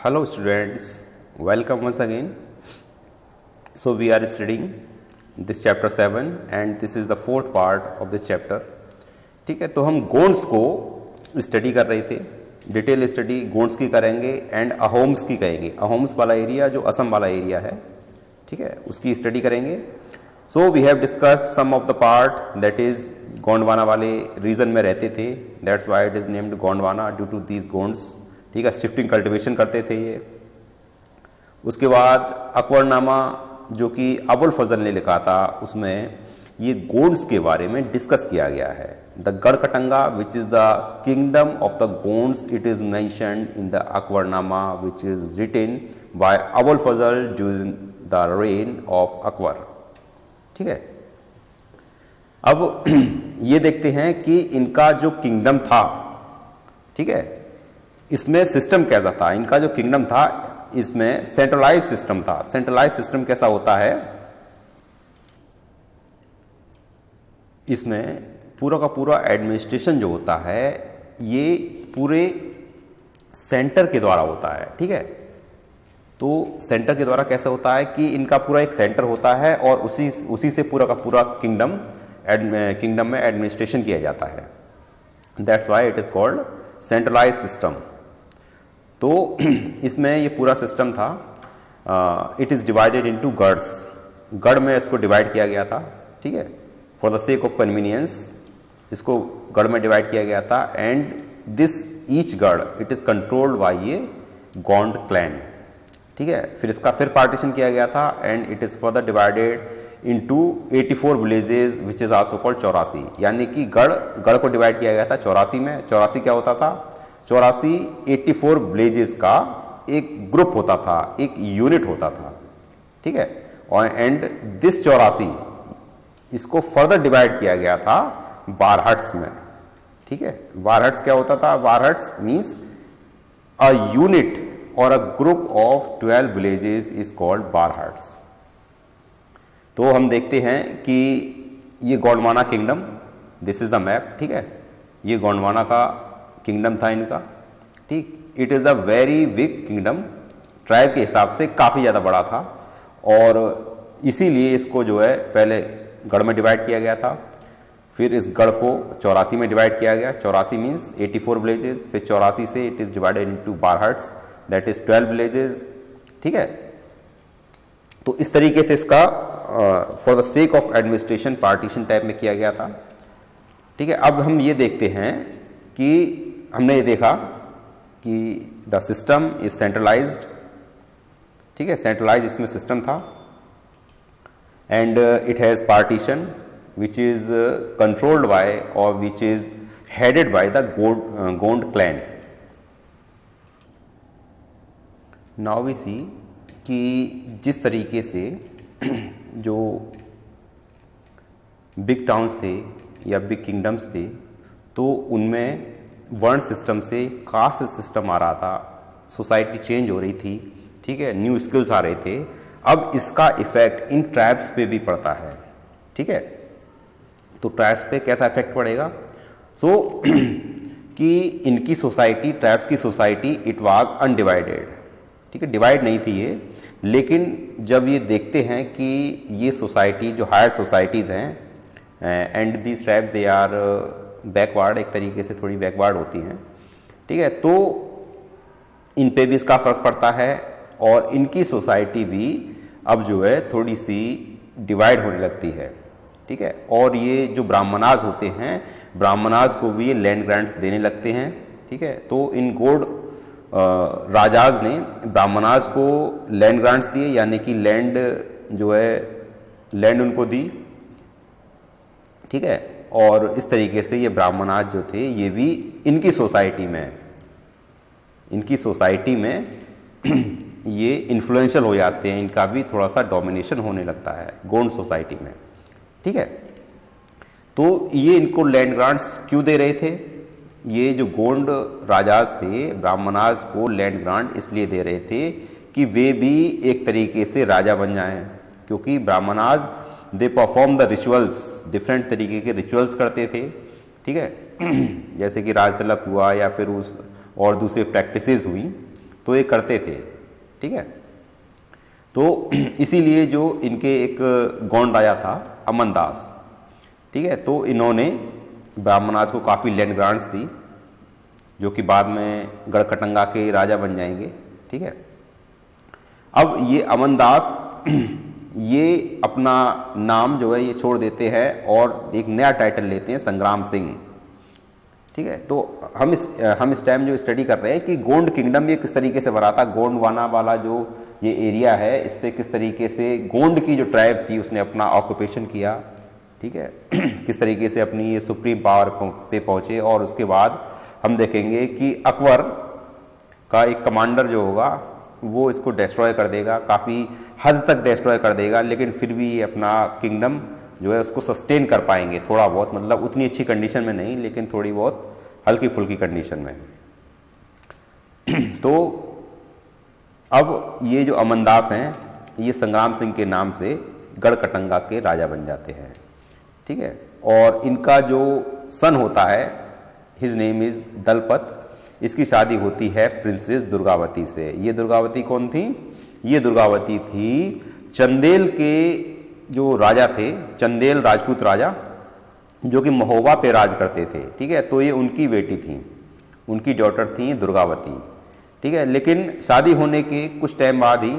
Hello students, welcome once again. So we are studying this chapter 7 and this is the fourth part of this chapter. ठीक है, तो हम गोंड्स को study कर रहे थे, डिटेल स्टडी गोंड्स की करेंगे एंड अहोम्स की करेंगे. अहोम्स वाला एरिया जो असम वाला एरिया है, ठीक है, उसकी स्टडी करेंगे. So we have discussed some of the part that is Gondwana वाले रीजन में रहते थे, that's why it is named Gondwana due to these Gonds. ठीक है, शिफ्टिंग कल्टिवेशन करते थे ये. उसके बाद अकबरनामा जो कि अबुल फजल ने लिखा था, उसमें ये गोंड्स के बारे में डिस्कस किया गया है. The Garhkatanga which is the kingdom of the Gonds, it is mentioned in the Akbarnama which is written by Abul Fazal during the reign of Akbar. ठीक है, अब ये देखते हैं कि इनका जो किंगडम था, ठीक है, इसमें सिस्टम कैसा था. इनका जो किंगडम था इसमें सेंट्रलाइज सिस्टम था. सेंट्रलाइज सिस्टम कैसा होता है, इसमें पूरा का पूरा एडमिनिस्ट्रेशन जो होता है ये पूरे सेंटर के द्वारा होता है. ठीक है, तो सेंटर के द्वारा कैसा होता है कि इनका पूरा एक सेंटर होता है और उसी से पूरा का पूरा किंगडम में एडमिनिस्ट्रेशन किया जाता है. That's why it is called centralize system. तो इसमें ये पूरा सिस्टम था. इट इज़ डिवाइडेड इनटू गढ़s. गढ़ में इसको डिवाइड किया गया था. ठीक है, for the sake of convenience इसको गढ़ में डिवाइड किया गया था. And this each garh it is controlled by ये गोंड क्लैन. ठीक है, फिर इसका फिर पार्टीशन किया गया था and it is further divided into 84 villages which is also called 84. यानी कि गढ़ को डिवाइड किया गया था 84 में. 84 क्या होता था, 84 विलेजेस का एक ग्रुप होता था, एक यूनिट होता था. ठीक है, और एंड दिस 84 इसको फर्दर डिवाइड किया गया था बारहट्स में. ठीक है, बारहट्स क्या होता था, बारहट्स means a unit or a group of 12 villages is called बारहट्स. तो हम देखते हैं कि ये Gondwana kingdom, this is the map. ठीक है, ये गोंडवाना का किंगडम था इनका. ठीक, it is a very big kingdom, tribe के हिसाब से काफ़ी ज़्यादा बड़ा था और इसीलिए इसको जो है पहले गढ़ में डिवाइड किया गया था. फिर इस गढ़ को 84 में डिवाइड किया गया. 84 मीन्स 84 विलेजेस. फिर 84 से इट इज़ डिवाइडेड इनटू बारहट्स, दैट इज़ 12 विलेजेस. ठीक है, तो इस तरीके से इसका for the sake of administration partition type में किया गया था. ठीक है, अब हम ये देखते हैं कि हमने ये देखा कि द सिस्टम इज सेंट्रलाइज्ड. ठीक है, सेंट्रलाइज इसमें सिस्टम था and it has partition which is controlled by or which is headed by the Gond clan. Now we see कि जिस तरीके से जो बिग टाउन्स थे या बिग किंगडम्स थे, तो उनमें वर्ण सिस्टम से कास्ट सिस्टम आ रहा था, सोसाइटी चेंज हो रही थी. ठीक है, न्यू स्किल्स आ रहे थे. अब इसका इफेक्ट इन ट्राइब्स पे भी पड़ता है. ठीक है, तो ट्राइब्स पे कैसा इफेक्ट पड़ेगा, सो कि इनकी सोसाइटी, ट्राइब्स की सोसाइटी इट वाज अनडिवाइडेड. ठीक है, डिवाइड नहीं थी ये, लेकिन जब ये देखते हैं कि ये सोसाइटी जो हायर सोसाइटीज़ हैं and these tribe they are backward, एक तरीके से थोड़ी बैकवर्ड होती हैं. ठीक है, तो इन पे भी इसका फ़र्क पड़ता है और इनकी सोसाइटी भी अब जो है थोड़ी सी डिवाइड होने लगती है. ठीक है, और ये जो ब्राह्मणाज होते हैं, ब्राह्मणाज को भी ये लैंड ग्रांट्स देने लगते हैं. ठीक है, तो इन गोड राजाज ने ब्राह्मणाज को लैंड ग्रांट्स दिए, यानी कि लैंड जो है लैंड उनको दी. ठीक है, और इस तरीके से ये ब्राह्मणाज जो थे ये भी इनकी सोसाइटी में ये इन्फ्लुएंशियल हो जाते हैं. इनका भी थोड़ा सा डोमिनेशन होने लगता है गोंड सोसाइटी में. ठीक है, तो ये इनको लैंड ग्रांट्स क्यों दे रहे थे, ये जो गोंड राजाज थे ब्राह्मणाज को लैंड ग्रांट इसलिए दे रहे थे कि वे भी एक तरीके से राजा बन जाएं. क्योंकि Brahmanas they perform the rituals, different तरीके के रिचुअल्स करते थे. ठीक है, जैसे कि राज तिलक हुआ या फिर उस और दूसरी प्रैक्टिसेस हुई. तो ये करते थे, ठीक है। तो इसीलिए जो इनके एक गौंड राजा था अमन दास, ठीक है, तो इन्होंने ब्राह्मणराज को काफ़ी लैंड ग्रांट्स दी, जो कि बाद में गढ़कटंगा के राजा बन जाएंगे, ठीक है। अब ये अमन दास ये अपना नाम जो है ये छोड़ देते हैं और एक नया टाइटल लेते हैं संग्राम सिंह, ठीक है। तो हम इस टाइम जो स्टडी कर रहे हैं कि गोंड किंगडम ये किस तरीके से बना था, गोंडवाना वाला जो ये एरिया है इस पे किस तरीके से गोंड की जो ट्राइब थी उसने अपना ऑक्यूपेशन किया, ठीक है। किस तरीके से अपनी ये सुप्रीम पावर पे पहुंचे। और उसके बाद हम देखेंगे कि अकबर का एक कमांडर जो होगा वो इसको डिस्ट्रॉय कर देगा, काफ़ी हद तक डिस्ट्रॉय कर देगा, लेकिन फिर भी ये अपना किंगडम जो है उसको सस्टेन कर पाएंगे थोड़ा बहुत, मतलब उतनी अच्छी कंडीशन में नहीं लेकिन थोड़ी बहुत हल्की फुल्की कंडीशन में। तो अब ये जो अमनदास हैं ये संग्राम सिंह के नाम से गढ़कटंगा के राजा बन जाते हैं, ठीक है। और इनका जो सन होता है हिज नेम इज दलपत, इसकी शादी होती है प्रिंसेस दुर्गावती से। ये दुर्गावती कौन थी? ये दुर्गावती थी चंदेल के जो राजा थे, चंदेल राजपूत राजा जो कि महोबा पे राज करते थे, ठीक है। तो ये उनकी बेटी थी, उनकी डॉटर थी दुर्गावती, ठीक है। लेकिन शादी होने के कुछ टाइम बाद ही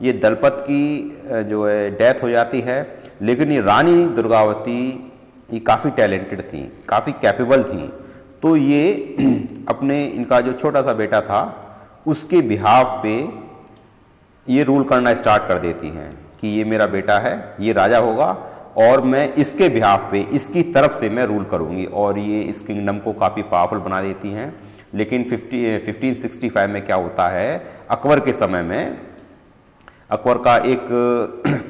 ये दलपत की जो है डेथ हो जाती है। लेकिन ये रानी दुर्गावती ये काफ़ी टैलेंटेड थी, काफ़ी कैपेबल थी। तो ये अपने इनका जो छोटा सा बेटा था उसके बिहाफ पे ये रूल करना स्टार्ट कर देती हैं कि ये मेरा बेटा है, ये राजा होगा और मैं इसके बिहाफ पे, इसकी तरफ से मैं रूल करूंगी। और ये इस किंगडम को काफ़ी पावरफुल बना देती हैं। लेकिन 1565 में क्या होता है, अकबर के समय में अकबर का एक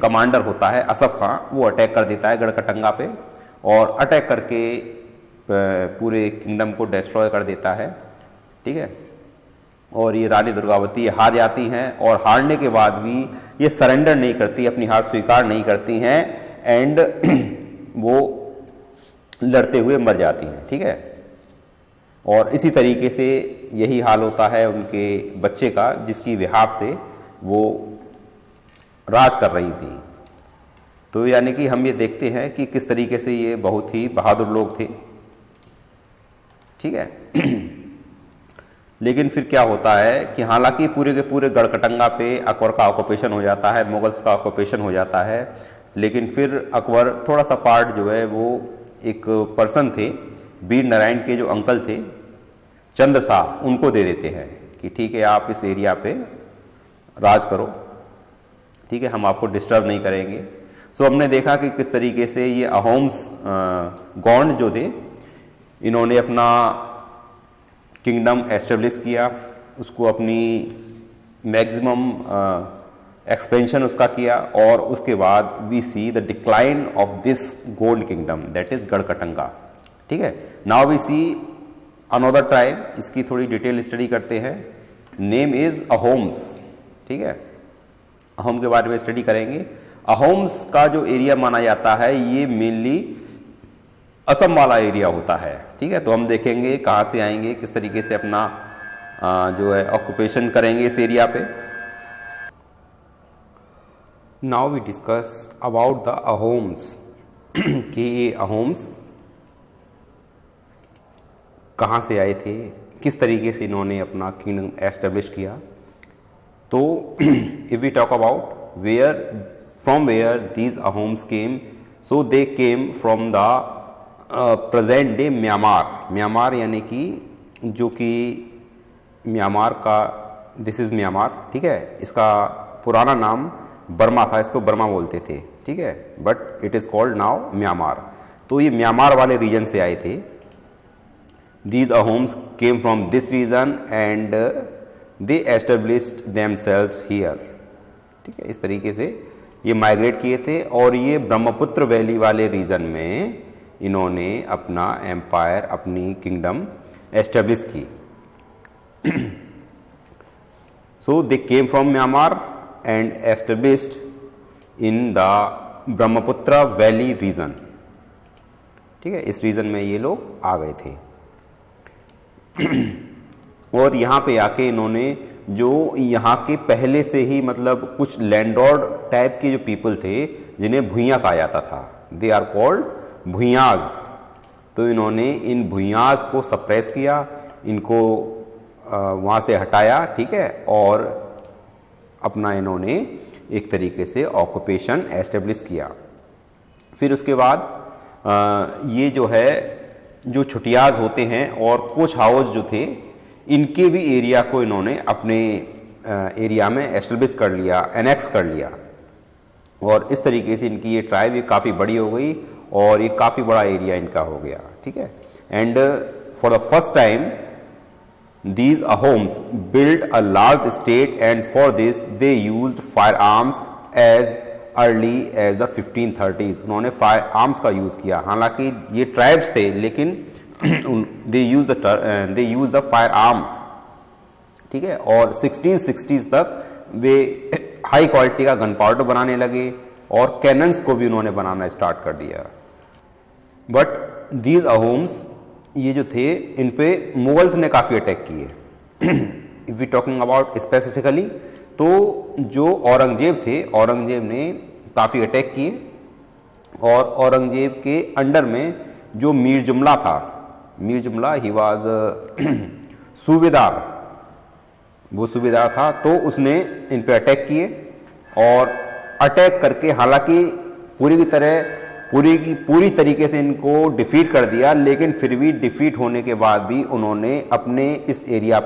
कमांडर होता है असफ खां, वो अटैक कर देता है गढ़कटंगा पे और अटैक करके पूरे किंगडम को डिस्ट्रॉय कर देता है, ठीक है। और ये रानी दुर्गावती हार जाती हैं और हारने के बाद भी ये सरेंडर नहीं करती, अपनी हार स्वीकार नहीं करती हैं एंड वो लड़ते हुए मर जाती हैं, ठीक है। और इसी तरीके से यही हाल होता है उनके बच्चे का जिसकी बिहाफ से वो राज कर रही थी। तो यानी कि हम ये देखते हैं कि किस तरीके से ये बहुत ही बहादुर लोग थे, ठीक है। लेकिन फिर क्या होता है कि हालांकि पूरे के पूरे गढ़कटंगा पे अकबर का ऑक्यूपेशन हो जाता है, मुगल्स का ऑक्यूपेशन हो जाता है, लेकिन फिर अकबर थोड़ा सा पार्ट जो है वो एक पर्सन थे, वीर नारायण के जो अंकल थे चंद्र शाह, उनको दे देते हैं कि ठीक है आप इस एरिया पे राज करो, ठीक है, हम आपको डिस्टर्ब नहीं करेंगे। सो हमने देखा कि किस तरीके से ये अहोम्स गौंड जो थे इन्होंने अपना किंगडम एस्टेब्लिश किया, उसको अपनी मैक्सिमम एक्सपेंशन उसका किया और उसके बाद we see the decline of this Gond kingdom that is Garhkatanga, ठीक है। Now we see another tribe, इसकी थोड़ी डिटेल स्टडी करते हैं। नेम इज अहोम्स, ठीक है, अहोम के बारे में स्टडी करेंगे। अहोम्स का जो एरिया माना जाता है ये मेनली असम वाला एरिया होता है, ठीक है। तो हम देखेंगे कहाँ से आएंगे, किस तरीके से अपना जो है ऑक्यूपेशन करेंगे इस एरिया पे। Now we discuss about the Ahoms कि ये अहोम्स कहाँ से आए थे, किस तरीके से इन्होंने अपना किंगडम एस्टेब्लिश किया। तो if we talk about from where these Ahoms came, so they came from the present day Myanmar. Myanmar यानी कि जो कि म्यांमार का, दिस इज़ म्यांमार, ठीक है। इसका पुराना नाम बर्मा था, इसको बर्मा बोलते थे, ठीक है, but it is called now Myanmar. तो ये म्यांमार वाले रीजन से आए थे। These Ahoms came from this region and they established themselves here, ठीक है। इस तरीके से ये माइग्रेट किए थे और ये ब्रह्मपुत्र वैली वाले रीजन में इन्होंने अपना एम्पायर, अपनी किंगडम एस्टेब्लिश की। So they came from Myanmar and established in the Brahmaputra valley region, ठीक है। इस रीजन में ये लोग आ गए थे और यहाँ पे आके इन्होंने जो यहाँ के पहले से ही मतलब कुछ लैंडलॉर्ड टाइप के जो पीपल थे जिन्हें भुइयाँ कहा जाता था, दे आर कॉल्ड भुइयाज। तो इन्होंने इन भुइयाज को सप्रेस किया, इनको वहाँ से हटाया, ठीक है, और अपना इन्होंने एक तरीके से ऑक्यूपेशन एस्टेब्लिश किया। फिर उसके बाद ये जो है जो छुटियाज होते हैं और कोच हाउस जो थे, इनके भी एरिया को इन्होंने अपने एरिया में एस्टेब्लिश कर लिया, एनेक्स कर लिया, और इस तरीके से इनकी ये ट्राइब ये काफ़ी बड़ी हो गई और ये काफ़ी बड़ा एरिया इनका हो गया, ठीक है। And for the first time these Ahoms built a large state, and for this they used firearms as early as the 1530s। उन्होंने फायर आर्म्स का यूज़ किया, हालांकि ये ट्राइब्स थे लेकिन they use the fire arms, ठीक है। और 1660s तक वे हाई क्वालिटी का गन पाउडर बनाने लगे और कैनन्स को भी उन्होंने बनाना स्टार्ट कर दिया। बट these Ahoms ये जो थे इन पे मुगल्स ने काफ़ी अटैक किए। If we talking about specifically, तो जो औरंगजेब थे, औरंगजेब ने काफ़ी अटैक किए और औरंगजेब के अंडर में जो मीर जुमला था, मीर जुमला ही वाज सूबेदार, वो सूबेदार था, तो उसने इन पे अटैक किए और अटैक करके हालांकि पूरी तरीके से इनको डिफीट कर दिया, लेकिन फिर भी डिफीट होने के बाद भी उन्होंने अपने इस एरिया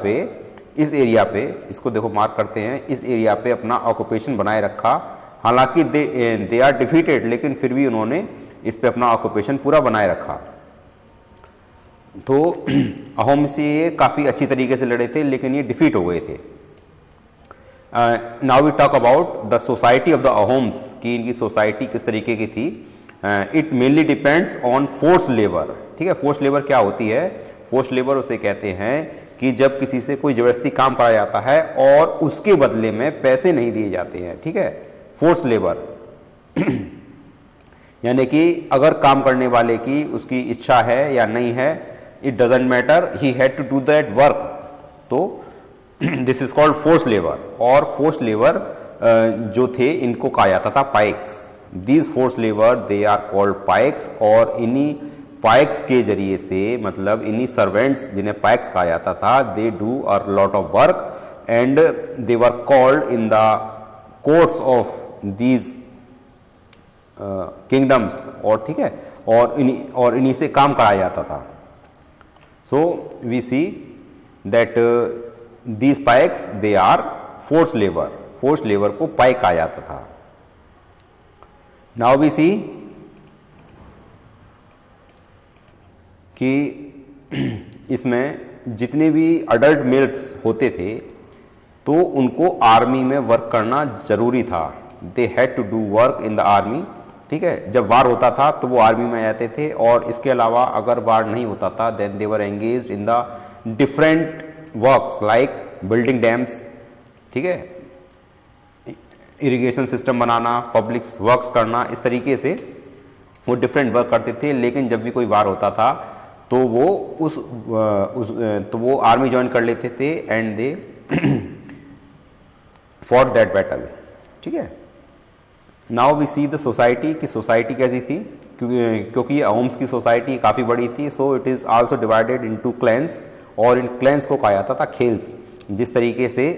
पे इसको देखो मार्क करते हैं, इस एरिया पे अपना ऑक्यूपेशन बनाए रखा। हालांकि दे आर डिफीटेड, लेकिन फिर भी उन्होंने इस पे अपना ऑक्यूपेशन पूरा बनाए रखा। तो अहोम से ये काफ़ी अच्छी तरीके से लड़े थे, लेकिन ये डिफीट हो गए थे। Now we talk about the society of the Ahoms, कि इनकी सोसाइटी किस तरीके की थी। It mainly depends on force labour, ठीक है। फोर्स लेबर क्या होती है? फोर्स लेबर उसे कहते हैं कि जब किसी से कोई ज़बरदस्ती काम कराया जाता है और उसके बदले में पैसे नहीं दिए जाते हैं, ठीक है। फोर्स लेबर यानी कि अगर काम करने वाले की उसकी इच्छा है या नहीं है, it doesn't matter, he had to do that work, तो this is called force labour. और फोर्स लेबर जो थे इनको कहा जाता था paiks. These force labour they are called paiks, और इन्हीं पाइक्स के जरिए से, मतलब इन्हीं सर्वेंट्स जिन्हें पाइक्स कहा जाता था, they do a lot of work and they were called in the courts of these kingdoms, और ठीक है, और इन्हीं से काम कराया जाता था। So we see that these paiks they are force labour, force labour को पाइक कहा जाता था। नाउ वी सी कि इसमें जितने भी अडल्ट मेल्स होते थे तो उनको आर्मी में वर्क करना जरूरी था। They had to do work in the army, ठीक है। जब वार होता था तो वो आर्मी में जाते थे, और इसके अलावा अगर वार नहीं होता था then they were engaged in the different works like building dams, ठीक है, इरिगेशन सिस्टम बनाना, पब्लिक वर्क्स करना, इस तरीके से वो डिफरेंट वर्क करते थे। लेकिन जब भी कोई वार होता था तो वो आर्मी ज्वाइन कर लेते थे and they fought that battle, ठीक है। Now we see the society, की सोसाइटी कैसी थी, क्योंकि अहोम्स की सोसाइटी काफ़ी बड़ी थी, so it is also divided into clans, और इन क्लैंस को कहा जाता था खेल्स। जिस तरीके से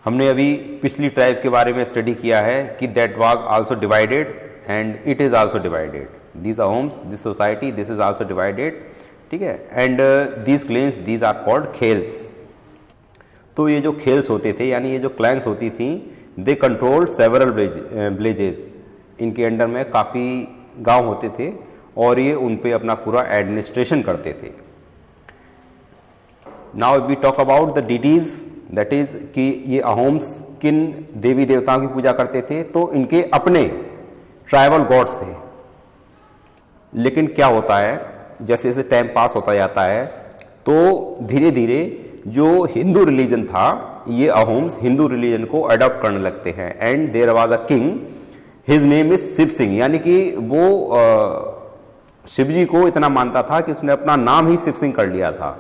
हमने अभी पिछली ट्राइब के बारे में स्टडी किया है कि that was also divided and it is also divided, these Ahoms, this society, this is also divided, ठीक है। And these clans, these are called khels. तो ये जो खेल्स होते थे, यानी ये जो क्लैंस होती थी, दे कंट्रोल सेवरल विलेजेस, इनके अंडर में काफ़ी गांव होते थे और ये उन पे अपना पूरा एडमिनिस्ट्रेशन करते थे। Now we talk about the deities, that is कि ये अहोम्स किन देवी देवताओं की पूजा करते थे, तो इनके अपने ट्राइबल गॉड्स थे। लेकिन क्या होता है, जैसे जैसे टाइम पास होता जाता है तो धीरे धीरे जो हिंदू रिलीजन था, ये अहोम्स हिंदू रिलीजन को अडॉप्ट करने लगते हैं। And there was a king, his name is Shiv Singh, यानी कि वो शिव जी को इतना मानता था कि उसने अपना नाम ही शिव सिंह कर लिया था।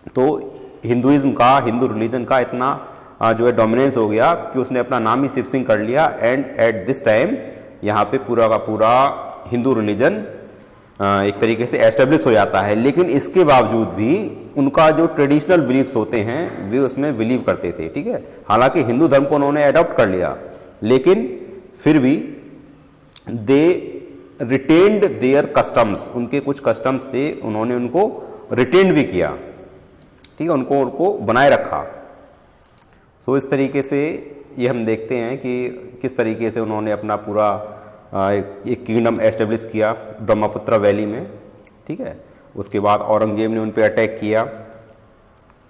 तो हिंदुइज्म का, हिंदू रिलीजन का इतना जो है डोमिनेंस हो गया कि उसने अपना नाम ही शिव सिंह कर लिया। एंड एट दिस टाइम यहाँ पे पूरा का पूरा हिंदू रिलीजन एक तरीके से एस्टेब्लिश हो जाता है। लेकिन इसके बावजूद भी उनका जो ट्रेडिशनल बिलीव्स होते हैं वे उसमें बिलीव करते थे, ठीक है। हालांकि हिंदू धर्म को उन्होंने अडॉप्ट कर लिया, लेकिन फिर भी दे रिटेन्ड देयर कस्टम्स, उनके कुछ कस्टम्स थे, उन्होंने उनको रिटेन्ड भी किया, ठीक है, उनको बनाए रखा। सो इस तरीके से ये हम देखते हैं कि किस तरीके से उन्होंने अपना पूरा एक किंगडम एस्टेब्लिश किया ब्रह्मपुत्र वैली में, ठीक है। उसके बाद औरंगजेब ने उन पर अटैक किया,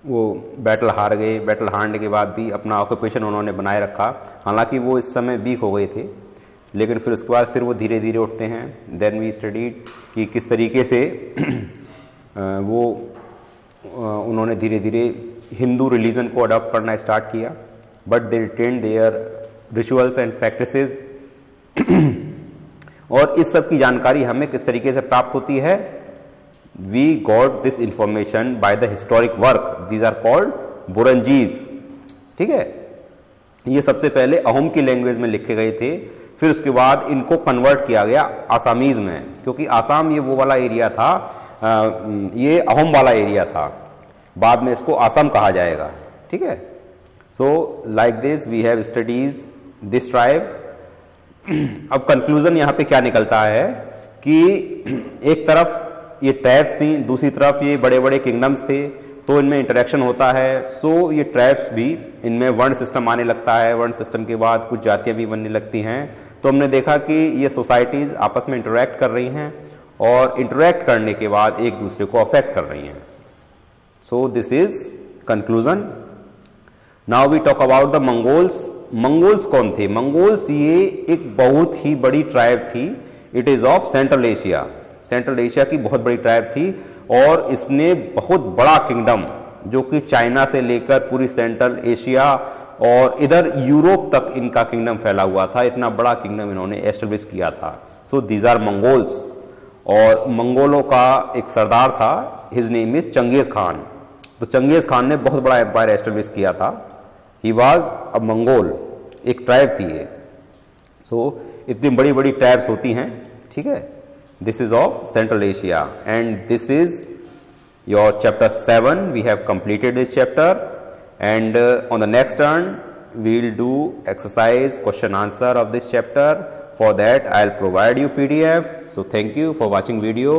वो बैटल हार गए। बैटल हारने के बाद भी अपना ऑक्यूपेशन उन्होंने बनाए रखा। हालांकि वो इस समय वीक हो गए थे, लेकिन फिर उसके बाद फिर वो धीरे धीरे उठते हैं। देन वी स्टडीड कि किस तरीके से वो उन्होंने धीरे धीरे हिंदू रिलीजन को अडॉप्ट करना स्टार्ट किया, but they retain their rituals and practices. और इस सब की जानकारी हमें किस तरीके से प्राप्त होती है? We got this information by the historic work, these are called Buranjis, ठीक है। ये सबसे पहले अहोम की लैंग्वेज में लिखे गए थे, फिर उसके बाद इनको कन्वर्ट किया गया आसामीज में, क्योंकि आसाम ये वो वाला एरिया था, ये अहोम वाला एरिया था, बाद में इसको आसाम कहा जाएगा, ठीक है। So like this we have studies this tribe. अब कंक्लूजन यहाँ पे क्या निकलता है कि एक तरफ ये ट्राइब्स थी, दूसरी तरफ ये बड़े बड़े किंगडम्स थे, तो इनमें इंटरेक्शन होता है। सो ये ट्राइब्स भी, इनमें वर्ण सिस्टम आने लगता है, वर्ण सिस्टम के बाद कुछ जातियाँ भी बनने लगती हैं। तो हमने देखा कि ये सोसाइटीज़ आपस में इंटरेक्ट कर रही हैं और इंटरेक्ट करने के बाद एक दूसरे को अफेक्ट कर रही हैं। So this is conclusion. Now we talk about the Mongols. Mongols कौन थे? मंगोल्स ये एक बहुत ही बड़ी ट्राइब थी। It is of Central Asia, central Asia की बहुत बड़ी ट्राइब थी, और इसने बहुत बड़ा किंगडम, जो कि चाइना से लेकर पूरी सेंट्रल एशिया और इधर यूरोप तक इनका किंगडम फैला हुआ था। इतना बड़ा किंगडम इन्होंने एस्टेब्लिश किया था। So these are Mongols. और मंगोलों का एक सरदार था, his name is Genghis Khan. तो चंगेज खान ने बहुत बड़ा एम्पायर एस्टेब्लिश किया था। ही वॉज अ मंगोल, एक ट्राइब थी ये। सो इतनी बड़ी बड़ी ट्राइब्स होती हैं, ठीक है। This is of Central Asia and this is your chapter 7. We have completed this chapter, and on the next turn we will do exercise question answer of this chapter. For that I'll provide you PDF. So thank you for watching video.